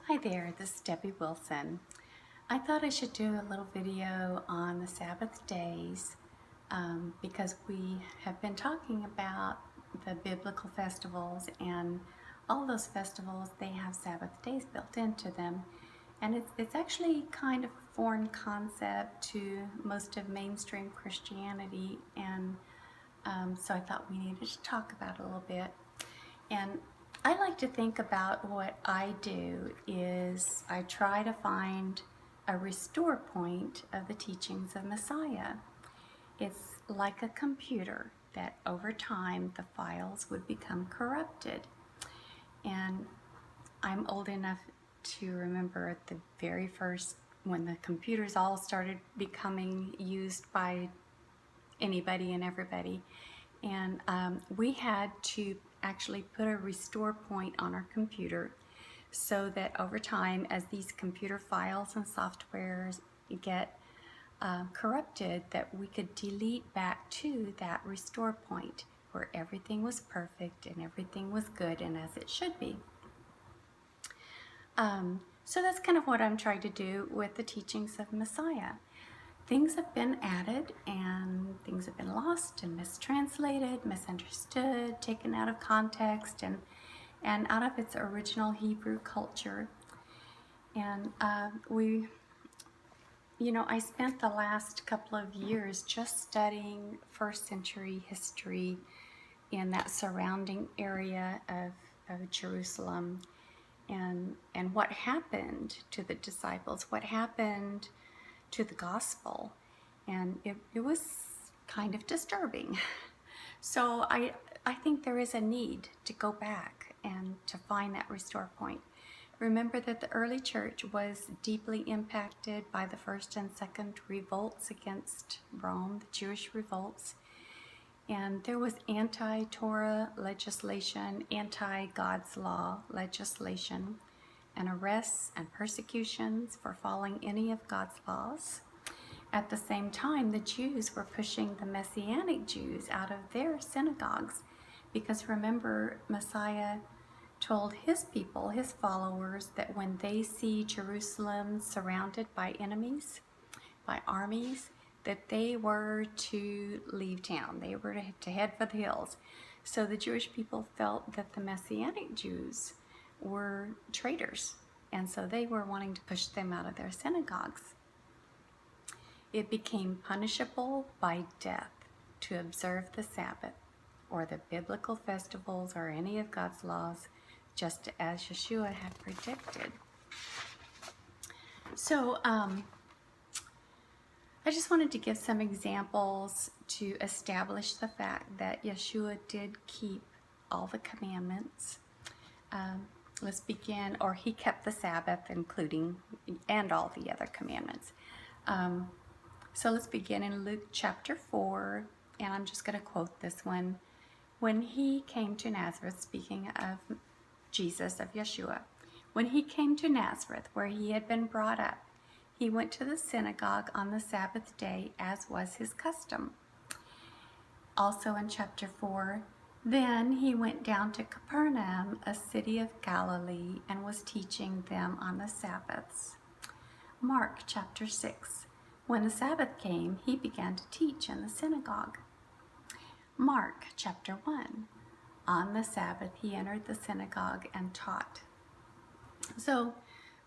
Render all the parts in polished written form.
Hi there, this is Debbie Wilson. I thought I should do a little video on the Sabbath days because we have been talking about the biblical festivals, and all those festivals, they have Sabbath days built into them. And it's actually kind of a foreign concept to most of mainstream Christianity, and so I thought we needed to talk about it a little bit. And I like to think about what I do is I try to find a restore point of the teachings of Messiah. It's like a computer that over time the files would become corrupted. And I'm old enough to remember at the very first, when the computers all started becoming used by anybody and everybody. And we had to actually put a restore point on our computer so that over time, as these computer files and softwares get corrupted, that we could delete back to that restore point where everything was perfect and everything was good and as it should be. So that's kind of what I'm trying to do with the teachings of Messiah. Things have been added and things have been lost and mistranslated, misunderstood, taken out of context and out of its original Hebrew culture. And I spent the last couple of years just studying first century history in that surrounding area of Jerusalem, and what happened to the disciples, what happened to the gospel, and it was kind of disturbing. So I think there is a need to go back and to find that restore point. Remember that the early church was deeply impacted by the first and second revolts against Rome, the Jewish revolts, and there was anti-Torah legislation, anti-God's law legislation, and arrests and persecutions for following any of God's laws. At the same time, the Jews were pushing the Messianic Jews out of their synagogues, because remember, Messiah told his people, his followers, that when they see Jerusalem surrounded by enemies, by armies, that they were to leave town. They were to head for the hills. So the Jewish people felt that the Messianic Jews were traitors, and so they were wanting to push them out of their synagogues. It became punishable by death to observe the Sabbath or the biblical festivals or any of God's laws, just as Yeshua had predicted. So I just wanted to give some examples to establish the fact that Yeshua did keep all the commandments. Let's begin, or he kept the Sabbath, including, and all the other commandments. So let's begin in Luke chapter 4, and I'm just going to quote this one. When he came to Nazareth, speaking of Jesus, of Yeshua, when he came to Nazareth, where he had been brought up, he went to the synagogue on the Sabbath day, as was his custom. Also in chapter 4, then he went down to Capernaum, a city of Galilee, and was teaching them on the Sabbaths. Mark chapter 6, when the Sabbath came, he began to teach in the synagogue. Mark chapter 1, on the Sabbath he entered the synagogue and taught. So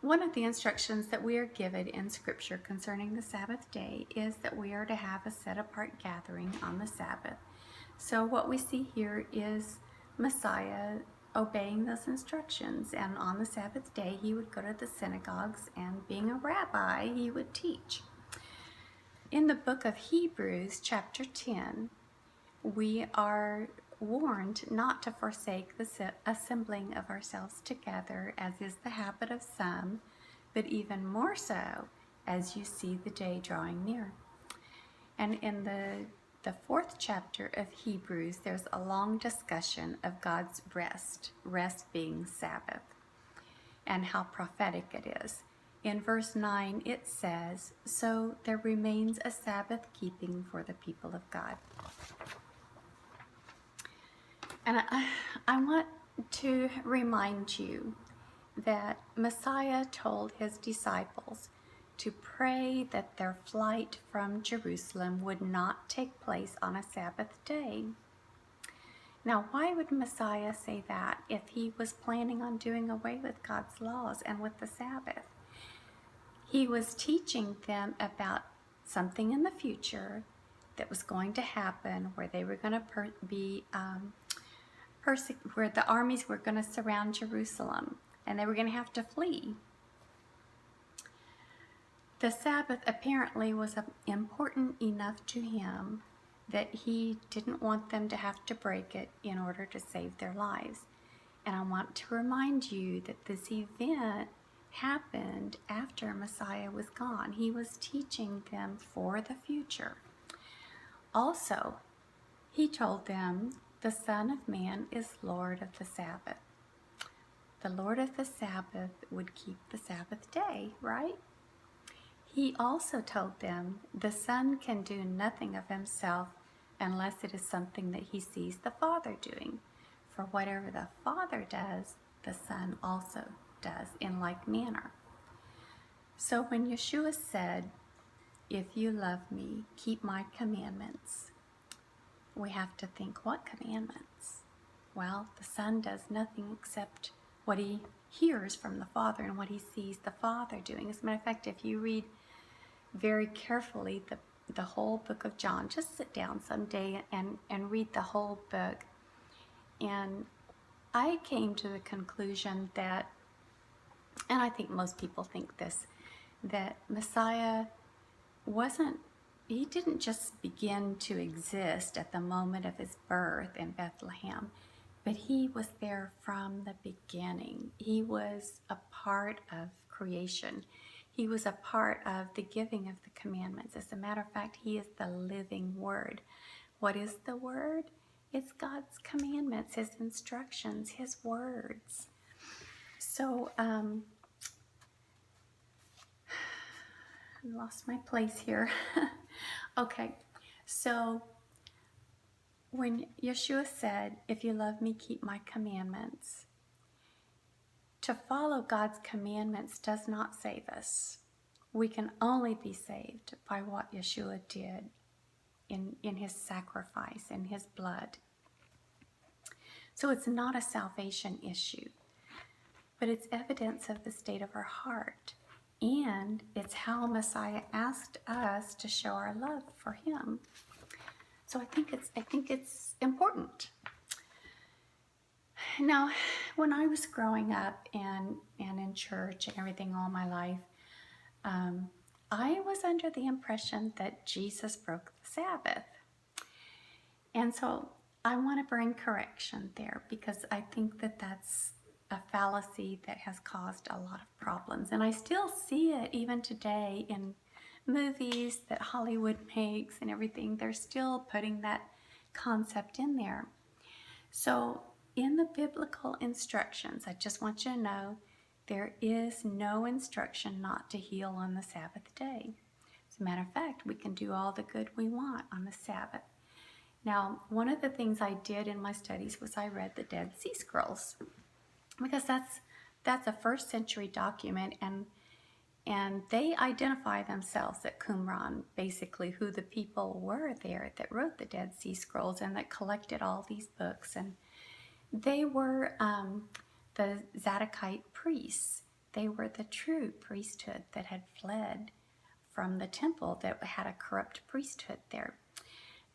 one of the instructions that we are given in Scripture concerning the Sabbath day is that we are to have a set-apart gathering on the Sabbath. So what we see here is Messiah obeying those instructions, and on the Sabbath day he would go to the synagogues, and being a rabbi, he would teach. In the book of Hebrews, chapter 10, we are warned not to forsake the assembling of ourselves together, as is the habit of some, but even more so as you see the day drawing near. And in the fourth chapter of Hebrews, there's a long discussion of God's rest being Sabbath, and how prophetic it is. In verse 9, it says, "So there remains a Sabbath keeping for the people of God." And I want to remind you that Messiah told his disciples to pray that their flight from Jerusalem would not take place on a Sabbath day. Now, why would Messiah say that if he was planning on doing away with God's laws and with the Sabbath? He was teaching them about something in the future that was going to happen, where they were going to where the armies were going to surround Jerusalem and they were going to have to flee. The Sabbath apparently was important enough to him that he didn't want them to have to break it in order to save their lives. And I want to remind you that this event happened after Messiah was gone. He was teaching them for the future. Also, he told them the Son of Man is Lord of the Sabbath. The Lord of the Sabbath would keep the Sabbath day, right? He also told them the Son can do nothing of himself unless it is something that he sees the Father doing. For whatever the Father does, the Son also does in like manner. So when Yeshua said, "If you love me, keep my commandments," we have to think, what commandments? Well, the Son does nothing except what he hears from the Father and what he sees the Father doing. As a matter of fact, if you read very carefully the whole book of John, just sit down someday and read the whole book. And I came to the conclusion that, and I think most people think this, that Messiah he didn't just begin to exist at the moment of his birth in Bethlehem, but he was there from the beginning. He was a part of creation. He was a part of the giving of the commandments. As a matter of fact, he is the living word. What is the word? It's God's commandments, his instructions, his words. So, I lost my place here. Okay, so when Yeshua said, "If you love me, keep my commandments," to follow God's commandments does not save us. We can only be saved by what Yeshua did in his sacrifice, in his blood. So it's not a salvation issue, but it's evidence of the state of our heart. And it's how Messiah asked us to show our love for him. So I think it's important. Now, when I was growing up and in church and everything all my life, I was under the impression that Jesus broke the Sabbath. And so I want to bring correction there, because I think that that's a fallacy that has caused a lot of problems. And I still see it even today in movies that Hollywood makes and everything. They're still putting that concept in there. So in the biblical instructions, I just want you to know, there is no instruction not to heal on the Sabbath day. As a matter of fact, we can do all the good we want on the Sabbath. Now, one of the things I did in my studies was I read the Dead Sea Scrolls, because that's a first century document, and they identify themselves at Qumran, basically who the people were there that wrote the Dead Sea Scrolls and that collected all these books. And they were the Zadokite priests. They were the true priesthood that had fled from the temple that had a corrupt priesthood there.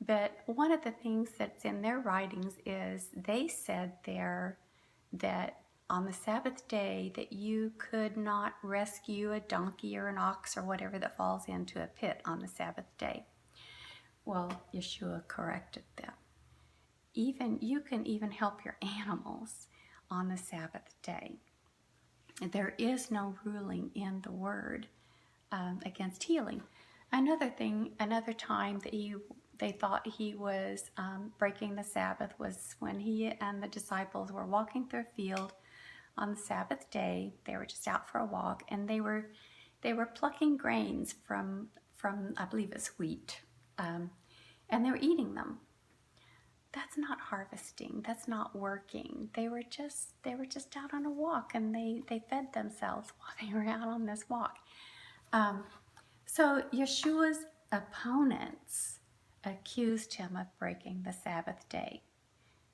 But one of the things that's in their writings is they said there that on the Sabbath day that you could not rescue a donkey or an ox or whatever that falls into a pit on the Sabbath day. Well, Yeshua corrected them. You can even help your animals on the Sabbath day. There is no ruling in the Word against healing. Another time that they thought he was breaking the Sabbath was when he and the disciples were walking through a field on the Sabbath day. They were just out for a walk, and they were plucking grains from I believe it's wheat, and they were eating them. that's not harvesting. That's not working. They were just out on a walk, and they fed themselves while they were out on this walk. So Yeshua's opponents accused him of breaking the Sabbath day.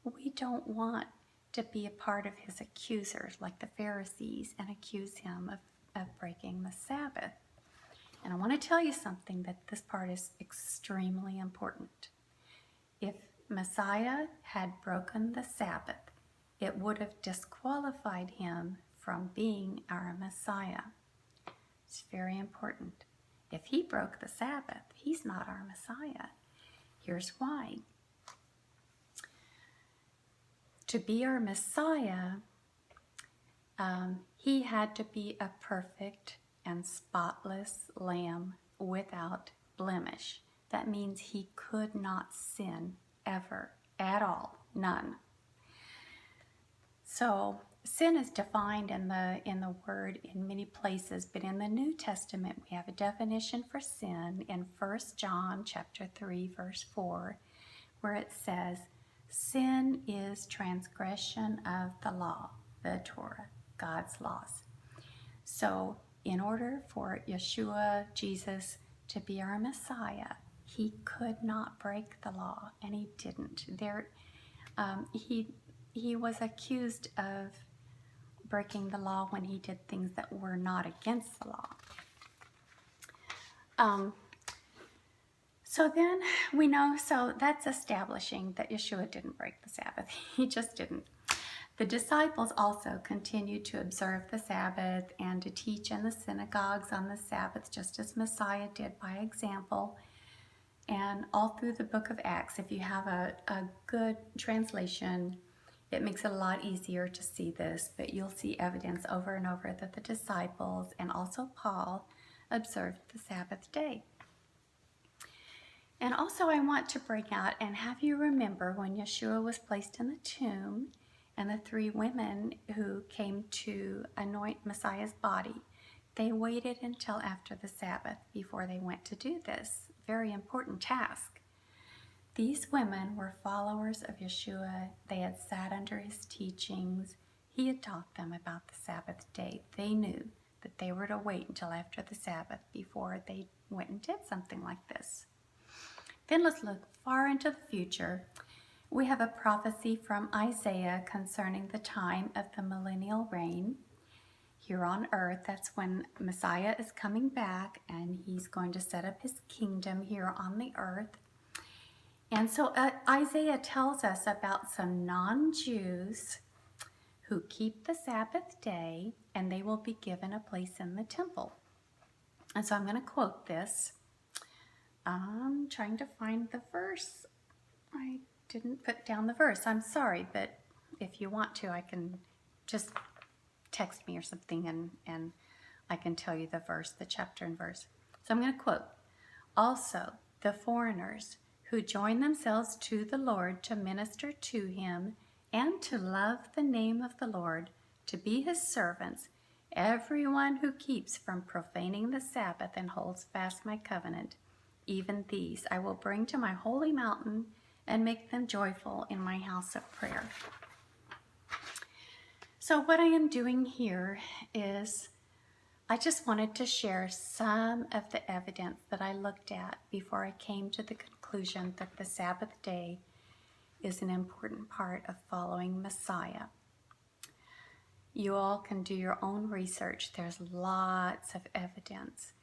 We don't want to be a part of his accusers like the Pharisees and accuse him of breaking the Sabbath. And I want to tell you something, that this part is extremely important. If Messiah had broken the Sabbath, it would have disqualified him from being our Messiah. It's very important. If he broke the Sabbath, he's not our Messiah. Here's why. To be our Messiah, he had to be a perfect and spotless lamb without blemish. That means he could not sin ever, at all, none. So sin is defined in the word in many places, but in the New Testament we have a definition for sin in 1 John chapter 3 verse 4, where it says, sin is transgression of the law, the Torah, God's laws. So in order for Yeshua, Jesus, to be our Messiah, he could not break the law, and he didn't. He was accused of breaking the law when he did things that were not against the law. So then we know, so that's establishing that Yeshua didn't break the Sabbath. He just didn't. The disciples also continued to observe the Sabbath and to teach in the synagogues on the Sabbath, just as Messiah did by example. And all through the book of Acts, if you have a good translation, it makes it a lot easier to see this, but you'll see evidence over and over that the disciples and also Paul observed the Sabbath day. And also I want to bring out and have you remember when Yeshua was placed in the tomb and the three women who came to anoint Messiah's body, they waited until after the Sabbath before they went to do this very important task. These women were followers of Yeshua. They had sat under his teachings. He had taught them about the Sabbath day. They knew that they were to wait until after the Sabbath before they went and did something like this. Then let's look far into the future. We have a prophecy from Isaiah concerning the time of the millennial reign here on earth. That's when Messiah is coming back and he's going to set up his kingdom here on the earth. And so Isaiah tells us about some non-Jews who keep the Sabbath day, and they will be given a place in the temple. And so I'm going to quote this. I'm trying to find the verse. I didn't put down the verse. I'm sorry, but if you want to, I can just text me or something, and I can tell you the verse, the chapter and verse. So I'm going to quote, also the foreigners who join themselves to the Lord to minister to him and to love the name of the Lord, to be his servants, everyone who keeps from profaning the Sabbath and holds fast my covenant, even these I will bring to my holy mountain and make them joyful in my house of prayer. So what I am doing here is I just wanted to share some of the evidence that I looked at before I came to the conclusion that the Sabbath day is an important part of following Messiah. You all can do your own research. There's lots of evidence,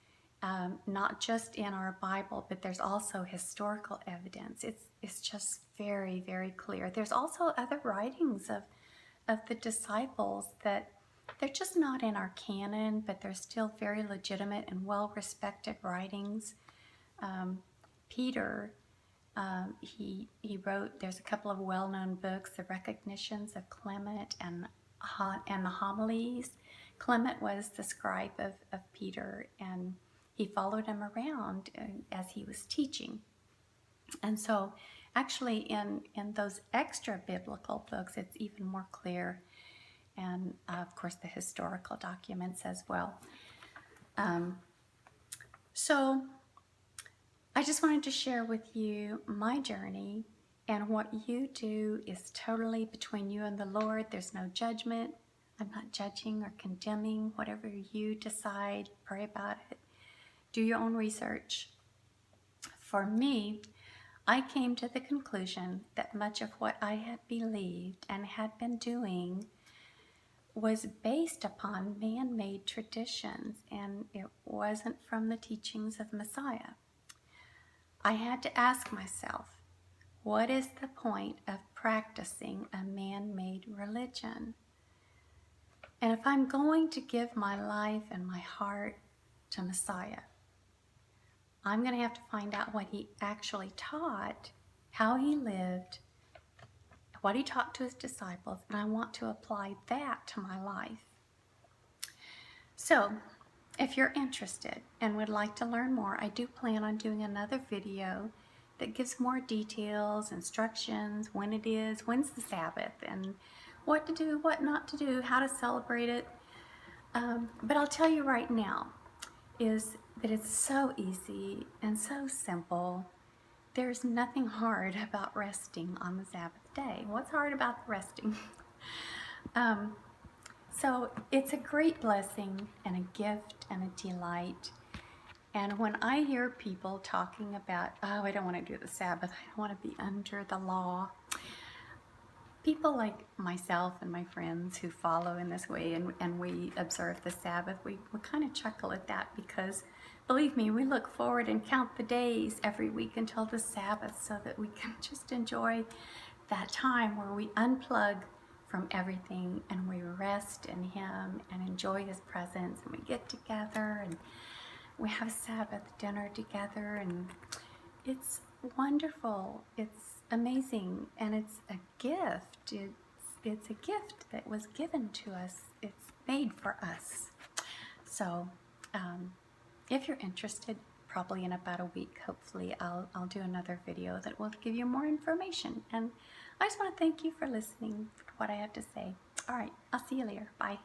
not just in our Bible, but there's also historical evidence. It's just very, very clear. There's also other writings of the disciples that they're just not in our canon, but they're still very legitimate and well-respected writings. Peter, he wrote, there's a couple of well-known books, the Recognitions of Clement and the Homilies. Clement was the scribe of Peter, and he followed him around as he was teaching. And so actually in those extra biblical books, it's even more clear. And of course the historical documents as well. So I just wanted to share with you my journey And what you do is totally between you and the Lord. There's no judgment. I'm not judging or condemning. Whatever you decide, pray about it. Do your own research. For me, I came to the conclusion that much of what I had believed and had been doing was based upon man-made traditions, and it wasn't from the teachings of Messiah. I had to ask myself, what is the point of practicing a man-made religion? And if I'm going to give my life and my heart to Messiah, I'm going to have to find out what he actually taught, how he lived, what he taught to his disciples, and I want to apply that to my life. So, if you're interested and would like to learn more, I do plan on doing another video that gives more details, instructions, when it is, when's the Sabbath, and what to do, what not to do, how to celebrate it. But I'll tell you right now is that it's so easy and so simple. There's nothing hard about resting on the Sabbath day. What's hard about the resting? So it's a great blessing and a gift and a delight. And when I hear people talking about, oh, I don't want to do the Sabbath, I don't want to be under the law. People like myself and my friends who follow in this way and we observe the Sabbath, we kind of chuckle at that because, believe me, we look forward and count the days every week until the Sabbath so that we can just enjoy that time where we unplug from everything and we rest in Him and enjoy His presence, and we get together and we have Sabbath dinner together, and it's wonderful, it's amazing, and it's a gift. It's a gift that was given to us. It's made for us. So if you're interested, probably in about a week, hopefully I'll do another video that will give you more information. And I just want to thank you for listening to what I have to say. All right, I'll see you later. Bye.